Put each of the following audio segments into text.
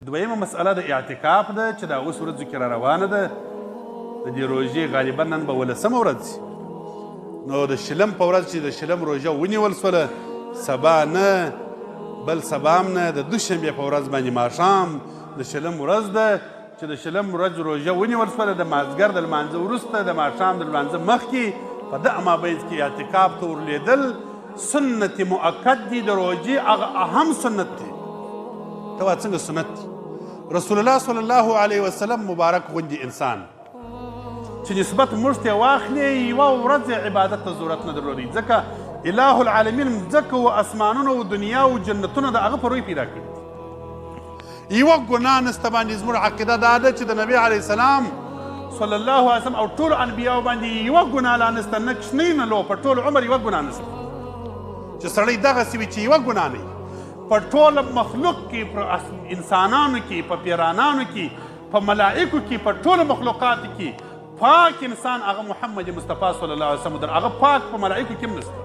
دویمه مسئله د اعتکاف ده چې دا اوس ورځو کې را روانه ده د دې روژې غالبا نن به 18مه ورځ نو د شلم په ورځ چې د شلم روژه ونیول سوله سبا نه بل سبا هم نه د دوشنبې په ورځ باندې ماښام د شلم ورځ ده چې د شلم ورځ روژه ونیول سوله د مازدیګر د لمانځه وروسته د ماښام د لمانځه مخکې په دغه مابینځ کې اعتکاف ته ورلیدل سنت مؤکد دي د روژې هغه اهم سنت دی ته وا څنګه سنت دی رسول الله صلی الله علیه وسلم مبارک غوندې انسان چې نسبت موږ ته واخلې یوه ورځ عبادت ته ضرورت نه درلودی ځکه اله العالمین مځکه و اسمانونه و دنیا و جنتونه د هغه په روی پیدا کړي یوه ګناه نسته باندې زموږ عقیده دا ده چې د نبي علیه السلام صلی الله علیه وسلم او ټولو انبیاو باندې یوه ګناه لا نسته نه کشنۍ نه لو په ټول عمر یوه ګناه نسته چې سړی دغسې وي چې یوه ګناه نه په ټول مخلوق کې په انسانانو کې په پیرانانو کې په ملائکو کې په ټولو مخلوقاتو کې پاک انسان هغه محمد مصطفی صلی الله علیه وسلم در هغه پاک په ملائکو کې هم نسته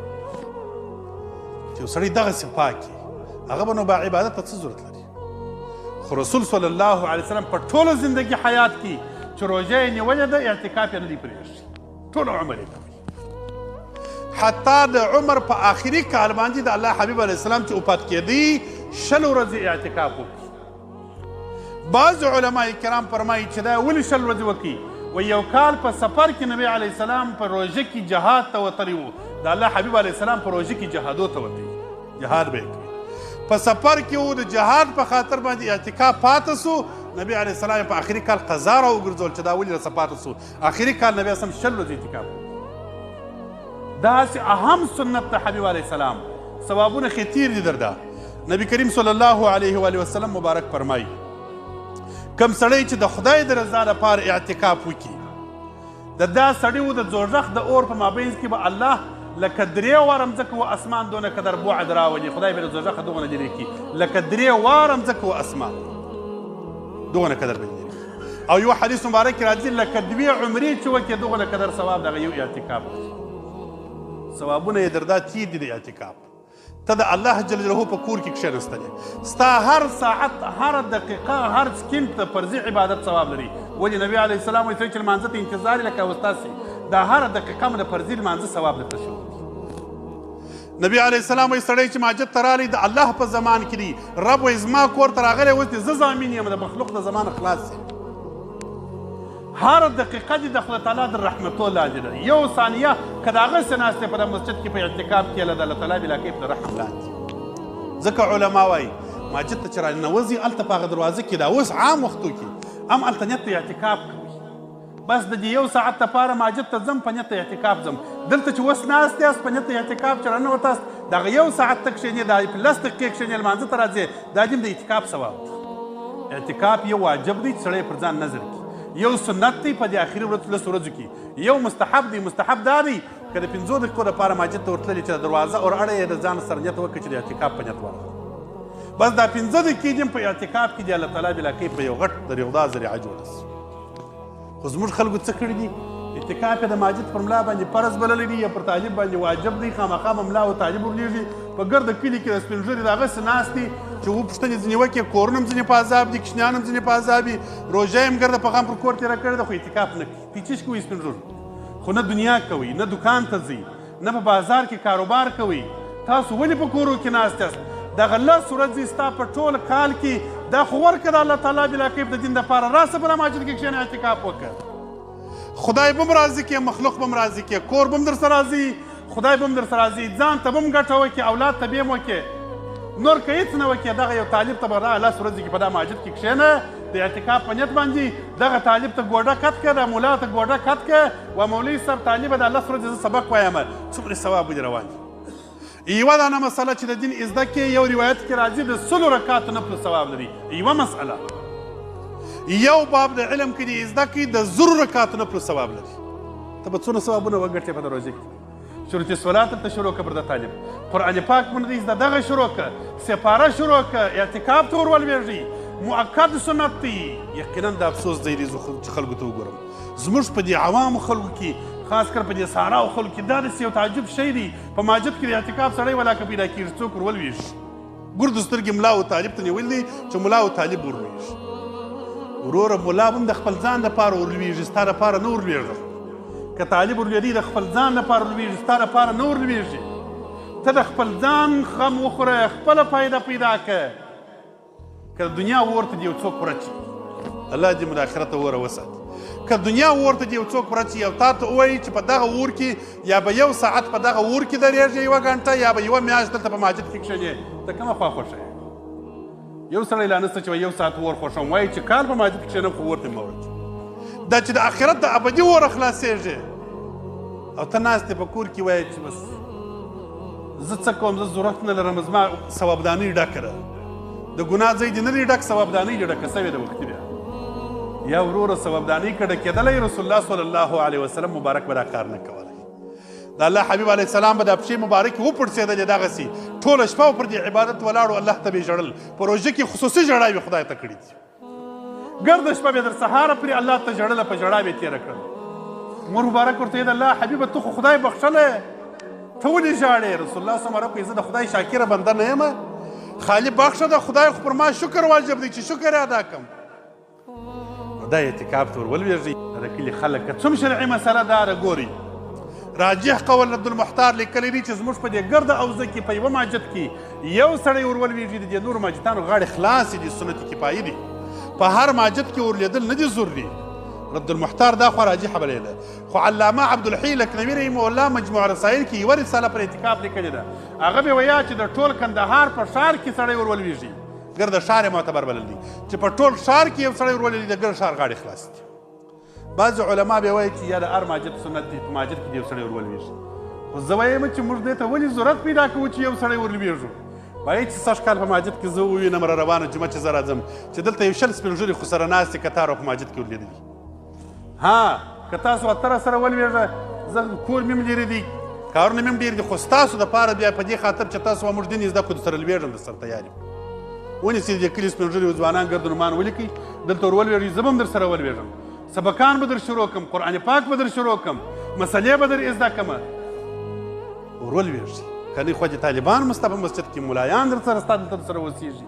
چې یو سړی دغسې پاک وي هغه به نو با عبادت ته څه ضرورت لري خو رسول صلی الله علیه وسلم په ټولو زندگی حیات کې چې روژه یې نیولې ده اعتکاف یې نه دی پرېږدي ټول عمر یې کوي حتی د عمر په آخري کال باندې د الله حبیب علیه السلام چې وفات کېدی 6 ورځې اعتکاف وکړي بعض علما کرام فرمایي چې دا ولې 6 ورځې وکړي و یو کال په سفر کې نبی علیه السلام په روژه کې جهاد ته وتلی و د الله حبیب علیه السلام په روژه کې جهادو ته وتی جهاد به یې کوي په سفر کې و د جهاد په خاطر باندې اعتکاف پاته سو نبی علیه السلام په آخري کال قضا را وګرځول چې دا ولې راسه پاته سو آخري کال نبی اسلام 6 ورځې اعتکاف داسې اهم سنت د حبیب علیه السلام ثوابونه خطیر دي درده نبی کریم صلی الله علیه و وسلم مبارک فرمایي کم سړی چې د خدای د رضا لپاره اعتکاف وکړي د دا سړي و د دوزخ د اور په مابینځ کې به الله لکه 3 واره مځکه و اسمان دونه قدر بعد راولي خدای به د دوزخ دغونه لرې کړي لکه 3 واره مځکه و اسمان دغونه قدر به لري او یو حدیث مبارک راځي لکه 2 عمرې چې وکړي دغونه قدر ثواب دغه یو اعتکاف ثوابونه یې دردا تیر دي د اعتکاف ته د الله جل جلاله په کور کې کښېنستلې ستا هر ساعت هر دقیقه هر سکند ته فرضي عبادت ثواب لري ولې نبي علیه السلام وایي چې لمانځه ته انتظار لکه اوستاسې دا هر دقیقه مو د فرضي لمانځه ثواب درته شوی نبي علیه السلام وایي سړی چې ماجد ته رالی د الله په زمان کې دی رب وایي زما کور ته راغلی اوس دې زه ضامن یم د مخلوق د زمانه خلاص یم هر دقیقه دې د خدای تعالی د رحمتو لاندې ده یو ثانیه که د هغسې ناست دی په د مسجد کې په اعتکاف کې له د الله تعالی بلا کیف د رحم لاندې ځکه علما وایي ماجد ته چې راننوځي هلته په هغه دروازه کې دا اوس عام وختو کې هم هلته نیت ته اعتکاف کوي بس د دې یو ساعت دپاره ماجد ته ځم په نیت ته اعتکاف ځم دلته چې اوس ناست یاست په نیت ته اعتکاف چې راننوتاست دغه یو ساعت ته کښېنې دا په 10 دقیقې کښېنې لمانځه ته راځې دا دې د اعتکاف ثواب اعتکاف یو واجب دی چې سړی پر ځان نظر کړي یو سنت دی په دې آخري 10 ورځو کې یو مستحب دی مستحب دا دی که د 5 دقیقو دپاره ماجد ته ورتللې چې د دروازه اور اړه یې د ځان سره نیت وکړي چې د اعتکاف په نیت ورغله بس دا 15 دقیقې دې په اعتکاف کې د الله تعالی بلا کیف په یو غټ دریغدا ذریعه جوړه سي خو زموږ خلکو څه کړي دي اعتکاف یې د ماجد پر ملا باندې فرض بللی دي یا پر طالب باندې واجب دی خامخا به ملا او طالب ولیږي په ګرده کلي کې د سپین ږیري د هغسې ناست دي چې وپوښتنې ځینې وکړي کورونه هم ځینې په عذاب دي کوچنیان هم ځینې په عذاب دي روژه یې هم ګرده په غم پر کور تېره کړې ده خو اعتکاف نه کوي پیچیش کوي سپین ږیرو خو نه دنیا کوي نه دکان ته ځي نه په بازار کې کاروبار کوي تاسو ولې په کورو کې ناست یاست دغه 10 ورځې ستا په ټول کال کې دا خو ورکړه د الله تعالی بلا کیف د دین دپاره راسه بله ماجد کې کښېنه اعتکاف وکړه خدای به هم راضي کړي مخلوق به هم راضي کړي کور به هم در سره راځي خدای به هم در سره راځي ځان ته به هم ګټه وکړي اولاد ته به هم وکړي نور که هېڅ نه وکړي دغه یو طالب ته به 10 ورځې کې په دا ماجد کې کښېنه د اعتکاف په نیت باندې دغه طالب ته ګوډه کت کړه د مولا ته ګوډه کت کړه و مولوي صاحب طالبه دا 10 ورځې زه سبق وایم څومره ثواب به دې روان وي یوه دانه مسله چې د دین زده کې یو روایت کې راځي د 100 رکعاتو نفلو ثواب لري یوه مسئله یو باب د علم کې دې زده کړي د 100 رکعاتو نفلو ثواب لري ته به څونه ثوابونه وګټې په د روژې کې شروط صلات ته شروع کړه پر د طالب قرآن پاک باندې زده دغه شروع کړه سپاره شروع کړه اعتکاف ته ور ولوېږي مؤکد سنت دی یقینا د افسوس ځای دی چې خلکو ته وګورم زموږ په دې عوامو خلکو کې خاص کر په دې ساراو خلکو کې دا داسې یو تعجب شی دی په ماجد کې د اعتکاف سړی ولا که پیدا کېږي څوک ور ولوېږي ګردو سترګې ملا او طالب ته نیولي دي چې ملا او طالب ورلوېږي. وروره ملا هم د خپل ځان دپاره ورلوېږي، ستا دپاره نه ورلوېږي. که طالب ورلوېدی د خپل ځان دپاره ورلوېږي، ستا دپاره نه ورلوېږي. ته د خپل ځان غم وخوره، خپله فایده پیدا کړه. که د دنیا اور ته دې یو څوک ورچي، الله دې مو د آخرت اوره وساتي. که دنیا اور ته دې یو څوک ورچي او تا ته ووایي چې په دغه اور کې یا به 1 ساعت په دغه اور کې درېږې 1 غنټه یا به 1 میاشت دلته په مسجد کې کښېنې، ته کومه خوا خوښوې؟ یو سړی لا نسته چې 1 ساعت اور خوښوم، وایي چې کال په مسجد کې کښېنم خو اور ته مه ورچي. دا چې د آخرت د ابدي اوره خلاصېږي او ته ناست یې په کور کې وایې چې بس زه څه کوم، زه ضرورت نه لرم، زما ثوابدانۍ ډکه ده، د ګناه ځای دې نه دی ډک، ثوابدانۍ دې ډکه سوې ده وختي بیا. یا وروره ثوابدانۍ که ډکېدلی رسول الله صلی الله علیه وسلم مبارک به دا کار نه کولی. د الله حبیب علیه السلام به دا پښې مبارکې وپړسېدلې دغسې ټوله شپه پر دې عبادت ولاړو، الله ته به یې ژړل. په روژه کې خصوصي ژړاوې خدای ته کړي دي، ګرده شپه به تر سهاره پورې الله ته ژړله، په ژړا به یې تېره کړل. مور مبارک ورته ویل الله حبیبه ته خو خدای بخښلی، ته ولې ژاړې؟ رسول الله صلی الله علیه وسلم زه د خدای شاکره بنده نه یم، خالي بخښه ده، خدای خو پر ما شکر واجب دی چې شکر یې ادا کړم. دا اعتکاف ته ور ولوېږي. د کلي خلک که څوم شرعي مسله داره ګوري، راجح قول عبدالمختار لیکلی دی چې زموږ په دې ګرده اوزه کې په یوه مسجد کې یو سړی ور ولوېږي، د دې نورو مسجدانو غاړې خلاصې دي، سنت کفایي دي، په هر مسجد کې ورلیدل نه دي ضروري. عبدالمختار دا خوا راجحه بلېده، خو علامه عبدالحی لکنوي رحمه الله مجموع رسایل کې یوه رساله پر اعتکاف لیکلې ده. هغه به ویل چې د ټول کندهار په ښار کې سړی ور ولوېږي، ګرده ښار یې معتبر بلل دي چې په ټول ښار کې یو سړی ور ولوېږي، د ګرده ښار غاړې خلاص دي. بعضې علما به وایي چې یا د هر مسجد سنت دی په مسجد کې د یو سړی ور ولوېږي، خو زه وایم چې موږ دې ته ولې ضرورت پیدا کوو چې یو سړی ور لوېږو؟ وایي چې سږ کال په مسجد کې زه ووینم را روانه جمعه چې زه راځم چې دلته یو 20 سپین ږیري خو سره ناست دي کتار او په مسجد کې ورلیدلي. ها که تاسو اتره سره ولوېږه، زه کور مې هم لرې دی، کارونه مې هم ډېر دي، خو ستاسو دپاره بیا په دې خاطر چې تاسو موږ دین زده کړو درسره لوېږم، درسره تیار یم. ونیسئ د کلي سپین ږیري ځوانان ګرد نومان ولیکئ، دلته ور ولوېږئ، زه به هم درسره ولوېږم، سبقان به در شروع کړم، قرآن پاک به در شروع کړم، مسلې به در زده کړم. ور ولوېږئ، که نه خو د طالبان مسته په مسجد کې ملایان درسره ستا دلته درسره اوسېږي،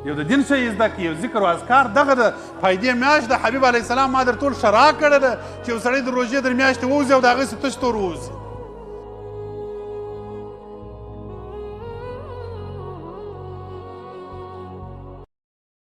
یو د دین شی زده کړي، یو ذکر او اذکار. دغه د فایدې میاشت د حبیب علیه السلام ما در ټول شرح کړې ده چې یو سړی د روژې در میاشتې ووځي او د هغسې تش تور ووځي.